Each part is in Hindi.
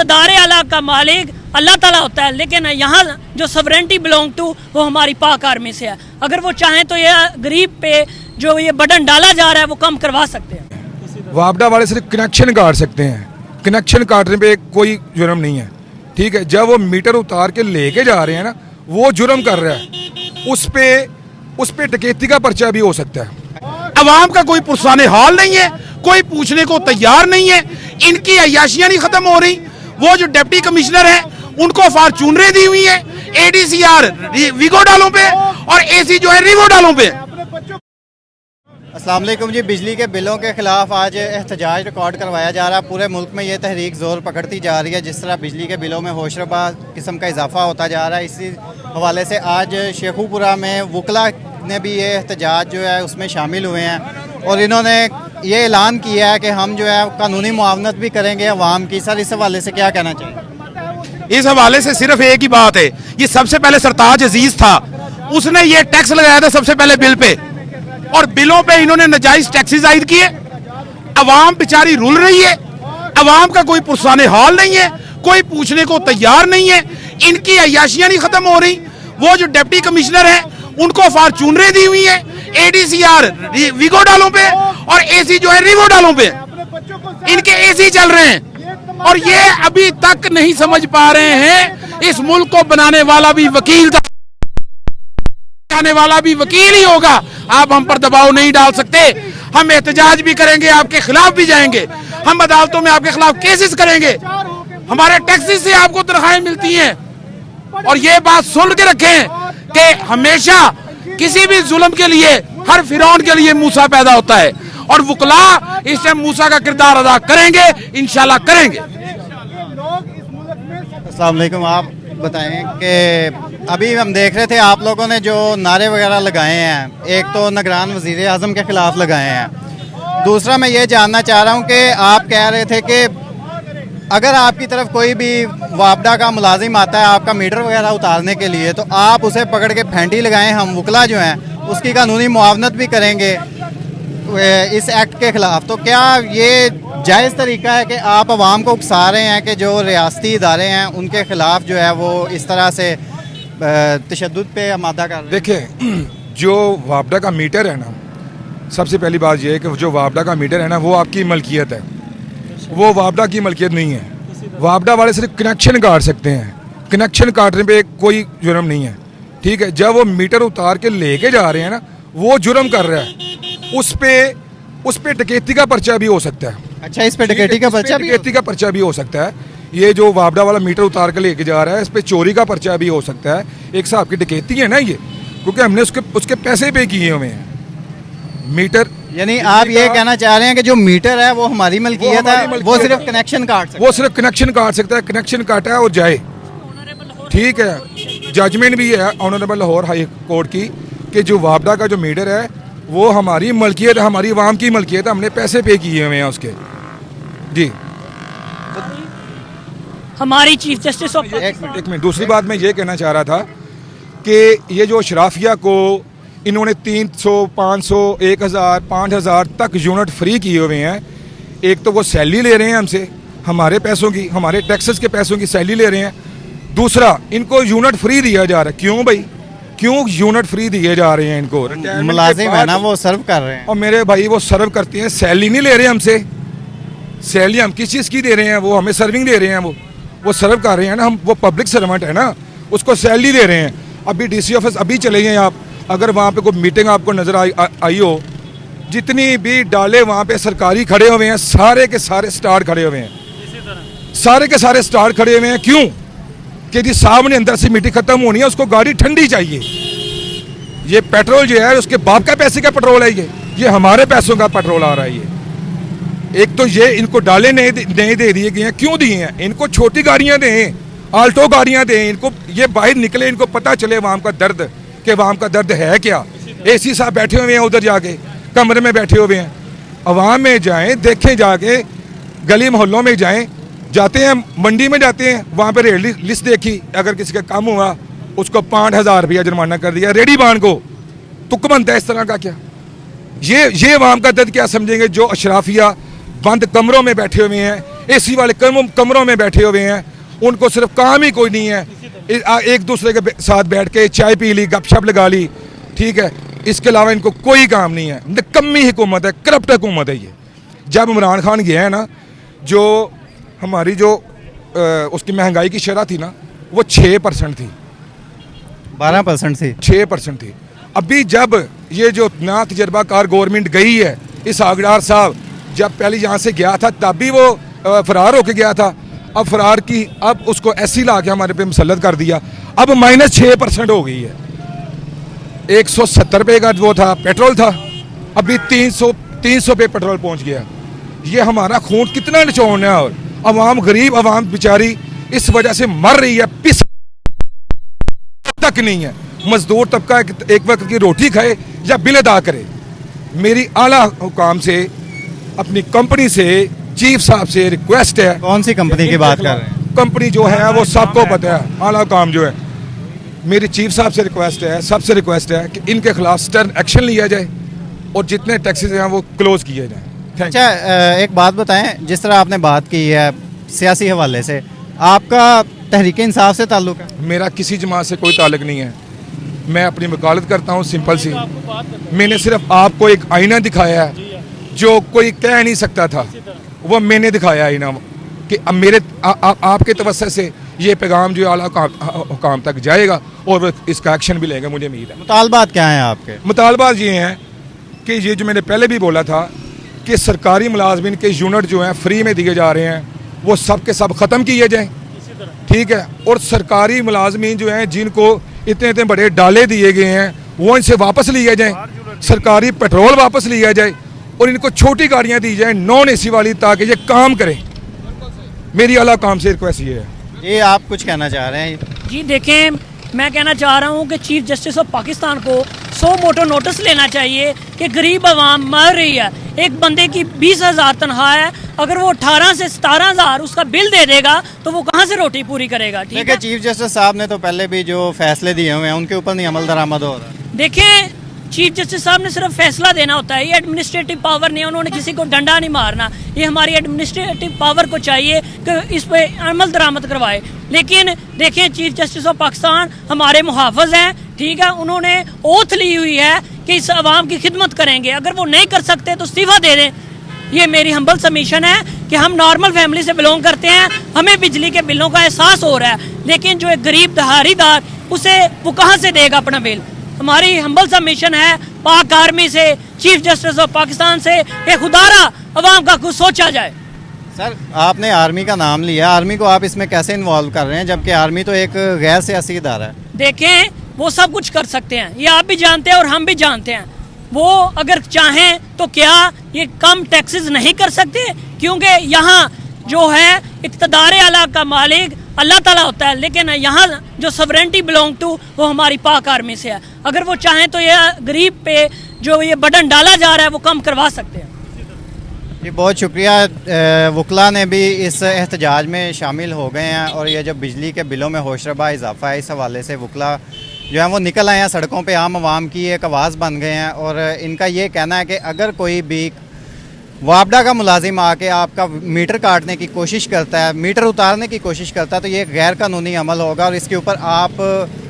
इक़्तिदार आला का मालिक अल्लाह ताला होता है, लेकिन यहाँ जो सवरेंटी बिलोंग टू वो हमारी पाक आर्मी से है। अगर वो चाहें तो ये गरीब पे जो ये बटन डाला जा रहा है वो कम करवा सकते हैं। वापडा वाले सिर्फ कनेक्शन काट सकते हैं, कनेक्शन काटने पे कोई जुर्म नहीं है, ठीक है। जब वो मीटर उतार के लेके जा रहे हैं ना, वो जुर्म कर रहा है, उस पे डकैती का पर्चा भी हो सकता है। अवाम का कोई पुरसाने हाल नहीं है, कोई पूछने को तैयार नहीं है, इनकी अय्याशियां नहीं खत्म हो रही। वो जो डिप्टी कमिश्नर है उनको फॉर्चूनरें दी हुई है, ADCR वीगो डालों पे और AC जो है रिवो डालों पे। अस्सलाम वालेकुम जी। बिजली के बिलों के खिलाफ आज एहतजाज रिकॉर्ड करवाया जा रहा है। पूरे मुल्क में ये तहरीक ज़ोर पकड़ती जा रही है। जिस तरह बिजली के बिलों में होशरबा किस्म का इजाफा होता जा रहा है, इसी हवाले से आज शेखुपुरा में वकला ने भी ये एहतजाज जो है उसमें शामिल हुए हैं और इन्होंने ये ऐलान किया है कि हम जो है कानूनी मुआवनत भी करेंगे अवाम की। सर, इस हवाले से क्या कहना चाहिए? इस हवाले से सिर्फ एक ही बात है, ये सबसे पहले सरताज अजीज था, उसने ये टैक्स लगाया था सबसे पहले बिल पे, और बिलों पे इन्होंने नाजायज टैक्सेस आयद किए। अवाम बेचारी रुल रही है, अवाम का कोई पुरसाने हाल नहीं है, कोई पूछने को तैयार नहीं है, इनकी अय्याशियां नहीं खत्म हो रही। वो जो डिप्टी कमिश्नर है उनको फॉर्चूनरें दी हुई है, ADCR वीगो डालों पे और AC जो है रिवो डालों पे, इनके AC चल रहे हैं और ये अभी तक नहीं समझ पा रहे हैं। इस मुल्क को बनाने वाला भी वकील था, आने वाला भी वकील ही होगा। आप हम पर दबाव नहीं डाल सकते। हम एहतजाज भी करेंगे, आपके खिलाफ भी जाएंगे, हम अदालतों में आपके खिलाफ केसेस करेंगे। हमारे टैक्सेस से आपको तनख्वाहें मिलती हैं। और ये बात सुन के रखें कि हमेशा किसी भी जुल्म के लिए हर फिरौन के लिए मूसा पैदा होता है, और वकला इस टाइम मूसा का किरदार अदा करेंगे, इंशाल्लाह करेंगे। अस्सलाम वालेकुम। आप बताएं कि अभी हम देख रहे थे आप लोगों ने जो नारे वगैरह लगाए हैं, एक तो निगरान वज़ीर आज़म के खिलाफ लगाए हैं, दूसरा मैं ये जानना चाह रहा हूँ कि आप कह रहे थे कि अगर आपकी तरफ कोई भी वापडा का मुलाजिम आता है आपका मीटर वगैरह उतारने के लिए, तो आप उसे पकड़ के फेंटी लगाएं। हम वकला जो हैं उसकी कानूनी मुआवनत भी करेंगे इस एक्ट के खिलाफ। तो क्या ये जायज़ तरीका है कि आप अवाम को उकसा रहे हैं कि जो रियासती इदारे हैं उनके खिलाफ जो है वो इस तरह से तशद्दुद पे आमादा कर रहे हैं? देखिए, जो वापडा का मीटर है ना, सबसे पहली बात यह है कि जो वापडा का मीटर है ना वो आपकी मलकियत है, वो वापडा की मलकियत नहीं है। वापडा वाले सिर्फ कनेक्शन काट सकते हैं, कनेक्शन काटने पे कोई जुर्म नहीं है, ठीक है। जब वो मीटर उतार के लेके जा रहे हैं ना, वो जुर्म कर रहा है, उस पे डकैती का पर्चा भी हो सकता है। अच्छा, इस पे डकैती का पर्चा भी हो सकता है। ये जो वापडा वाला मीटर उतार के लेके जा रहा है, इस पे चोरी का पर्चा भी हो सकता है। एक हिसाब की डकैती है ना ये, क्योंकि हमने उसके पैसे पे किए हुए हैं। मीटर यानी आप ये कहना चाह रहे हैं कि जो मीटर है वो हमारी मलकियत है, वो सिर्फ कनेक्शन काट सकता है। वो सिर्फ कनेक्शन काट सकता है, कनेक्शन काटा है और जाए, ठीक है। जजमेंट भी है ऑनरेबल लाहौर हाई कोर्ट की कि जो वापडा का जो मीटर है वो हमारी मलकियत है, हमारी आवाम की मलकियत है, हमने पैसे पे किए हुए हैं उसके। जी, हमारी चीफ जस्टिस ऑफ एक मिनट। दूसरी बात मैं ये कहना चाह रहा था कि ये जो शराफिया को इन्होंने 300, 500, 1000, 5000 तक यूनिट फ्री किए हुए हैं। एक तो वो सैलरी ले रहे हैं हमसे, हमारे पैसों की, हमारे टैक्सेस के पैसों की सैलरी ले रहे हैं। दूसरा, इनको यूनिट फ्री दिया जा रहा है। क्यों भाई, क्यों यूनिट फ्री दिए जा रहे हैं इनको? मुलाजिम है ना, वो सर्व कर रहे हैं। और मेरे भाई वो सर्व करते हैं, सैलरी नहीं ले रहे हमसे। सैलरी हम किस चीज़ की दे रहे हैं? वो हमें सर्विंग दे रहे हैं, वो सर्व कर रहे हैं ना। हम वो पब्लिक सर्वेंट है ना, उसको सैलरी दे रहे हैं। अभी DC ऑफिस अभी चले गए आप, अगर वहाँ पे कोई मीटिंग आपको नजर आई हो, जितनी भी डाले वहाँ पे सरकारी खड़े हुए हैं, सारे के सारे स्टार खड़े हुए हैं, सारे के सारे स्टार खड़े हुए हैं। क्यों? कि जी साहब ने अंदर से मीटिंग खत्म होनी है, उसको गाड़ी ठंडी चाहिए। ये पेट्रोल जो है उसके बाप का पैसे का पेट्रोल है, ये हमारे पैसों का पेट्रोल आ रहा है। ये एक तो ये इनको डाले नहीं दे दिए गए हैं। क्यों दिए हैं? इनको छोटी गाड़ियाँ दें, आल्टो गाड़ियाँ दें, इनको ये बाहर निकले, इनको पता चले वाम का दर्द, कि वाम का दर्द है क्या। AC साहब बैठे हुए हैं उधर जाके कमरे में बैठे हुए हैं। अवाम में जाएं, देखें, जाके गली मोहल्लों में जाएं, जाते हैं मंडी में जाते हैं, वहाँ पे रेट लिस्ट देखी, अगर किसी का कम हुआ उसको 5000 रुपया जुर्माना कर दिया। रेडी बान को तुक बनता है इस तरह का क्या? ये अवाम का दर्द क्या समझेंगे जो अशराफिया बंद कमरों में बैठे हुए हैं, एसी वाले कमरों में बैठे हुए हैं, उनको सिर्फ काम ही कोई नहीं है, एक दूसरे के साथ बैठ के चाय पी ली, गपशप लगा ली, ठीक है, इसके अलावा इनको कोई काम नहीं है। निकम्मी हुकूमत है, करप्ट हुकूमत है ये। जब इमरान खान गया है ना, जो हमारी जो उसकी महंगाई की शरह थी ना, वो 6% थी, 12% थी, 6% थी। अभी जब ये जो ना तजर्बाकार गवर्नमेंट गई है, इस आगडार साहब जब पहले यहाँ से गया था तब भी वो फरार होके गया था, अब फरार की, अब उसको ऐसी ला के हमारे पे मुसल्लत कर दिया, अब -6% हो गई है। 170 रुपये का वो था पेट्रोल था, अभी 300 पे पेट्रोल पहुंच गया। ये हमारा खून कितना निचोड़ना है, और अवाम गरीब अवाम बेचारी इस वजह से मर रही है, पिस तक नहीं है। मजदूर तबका एक वक्त की रोटी खाए या बिल अदा करे। मेरी आला हुकाम से, अपनी कंपनी से, चीफ साहब से रिक्वेस्ट है। कौन सी कंपनी की बात कर रहे हैं? कंपनी जो है वो सबको पता है, आला काम जो है। मेरी चीफ साहब से रिक्वेस्ट है, सबसे रिक्वेस्ट है कि इनके खिलाफ स्टर्न एक्शन लिया जाए और जितने टैक्सेस हैं वो क्लोज किए जाएं। Thank you. अच्छा, एक बात बताएं, जिस तरह आपने बात की है सियासी हवाले से, आपका तहरीक इंसाफ से ताल्लुक है? मेरा किसी जमात से कोई ताल्लुक नहीं है, मैं अपनी वकालत करता हूँ, सिंपल सी। मैंने सिर्फ आपको एक आईना दिखाया है जो कोई कह नहीं सकता था, वो मैंने दिखाया आईना कि अब मेरे आपके तवस्सुत से ये पैगाम जो आला हुकाम तक जाएगा और इसका एक्शन भी लेगा, मुझे उम्मीद है। मुतालबात क्या हैं आपके? मुतालबात ये हैं कि ये जो मैंने पहले भी बोला था कि सरकारी मुलाजमिन के यूनिट जो हैं फ्री में दिए जा रहे हैं, वो सब के सब ख़त्म किए जाएँ, ठीक है। और सरकारी मुलाजमिन जो हैं जिनको इतने इतने बड़े डाले दिए गए हैं, वो इनसे वापस लिए जाएँ, सरकारी पेट्रोल वापस लिया जाए और इनको छोटी गाड़ियाँ दी जाएँ नॉन AC वाली, ताकि ये काम करें। मेरी आला काम से रिक्वेस्ट ये है। ये आप कुछ कहना चाह रहे हैं? जी देखें, मैं कहना चाह रहा हूँ कि चीफ जस्टिस ऑफ पाकिस्तान को 100 मोटो नोटिस लेना चाहिए कि गरीब आवाम मर रही है। एक बंदे की 20,000 तनख्वाह है, अगर वो 18 से 17,000 उसका बिल दे देगा तो वो कहाँ से रोटी पूरी करेगा? ठीक है। चीफ जस्टिस साहब ने तो पहले भी जो फैसले दिए हुए हैं उनके ऊपर नहीं अमल दरामद हो रहा। देखें, चीफ जस्टिस साहब ने सिर्फ फैसला देना होता है, ये एडमिनिस्ट्रेटिव पावर नहीं है, उन्होंने किसी को डंडा नहीं मारना। ये हमारी एडमिनिस्ट्रेटिव पावर को चाहिए कि इस पे अमल दरामद करवाए। लेकिन देखें, चीफ जस्टिस ऑफ पाकिस्तान हमारे मुहाफ़िज़ हैं, ठीक है, उन्होंने ओथ ली हुई है कि इस आवाम की खिदमत करेंगे। अगर वो नहीं कर सकते तो इस्तीफ़ा दे दें। ये मेरी हम्बल सबमिशन है कि हम नॉर्मल फैमिली से बिलोंग करते हैं, हमें बिजली के बिलों का एहसास हो रहा है, लेकिन जो एक गरीब दहाड़ीदार, उसे वो कहाँ से देगा अपना बिल? हमारी हम्बल सबमिशन है पाक आर्मी से, चीफ जस्टिस ऑफ पाकिस्तान से कि खुदारा अवाम का कुछ सोचा जाए। सर, आपने आर्मी का नाम लिया, आर्मी को आप इसमें कैसे इन्वॉल्व कर रहे हैं, जबकि आर्मी तो एक गैर सियासी इदारा है? देखें, वो सब कुछ कर सकते हैं, ये आप भी जानते हैं और हम भी जानते हैं। वो अगर चाहें तो क्या ये कम टैक्सेस नहीं कर सकते? क्योंकि यहाँ जो है इक़्तिदार आला का मालिक अल्लाह ताला होता है, लेकिन यहाँ जो सवरेंटी बिलोंग टू वो हमारी पाक आर्मी से है। अगर वो चाहें तो ये गरीब पे जो ये बटन डाला जा रहा है वो कम करवा सकते हैं। जी, बहुत शुक्रिया। वकला ने भी इस एहतजाज में शामिल हो गए हैं और ये जब बिजली के बिलों में होशरबा इजाफा है, इस हवाले से वकला जो है वो निकल आए हैं सड़कों पे, आम आवाम की एक आवाज़ बन गए हैं। और इनका ये कहना है कि अगर कोई भी वापडा का मुलाजिम आके आपका मीटर काटने की कोशिश करता है, मीटर उतारने की कोशिश करता है, तो ये गैर कानूनी अमल होगा और इसके ऊपर आप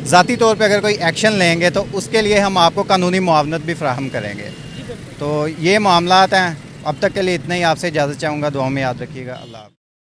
ज़ाती तौर पे अगर कोई एक्शन लेंगे तो उसके लिए हम आपको कानूनी मुआवनत भी फ्राहम करेंगे। तो ये मामलात हैं। अब तक के लिए इतना ही। आपसे इजाज़त चाहूँगा, दुआ में याद रखिएगा। अल्लाह।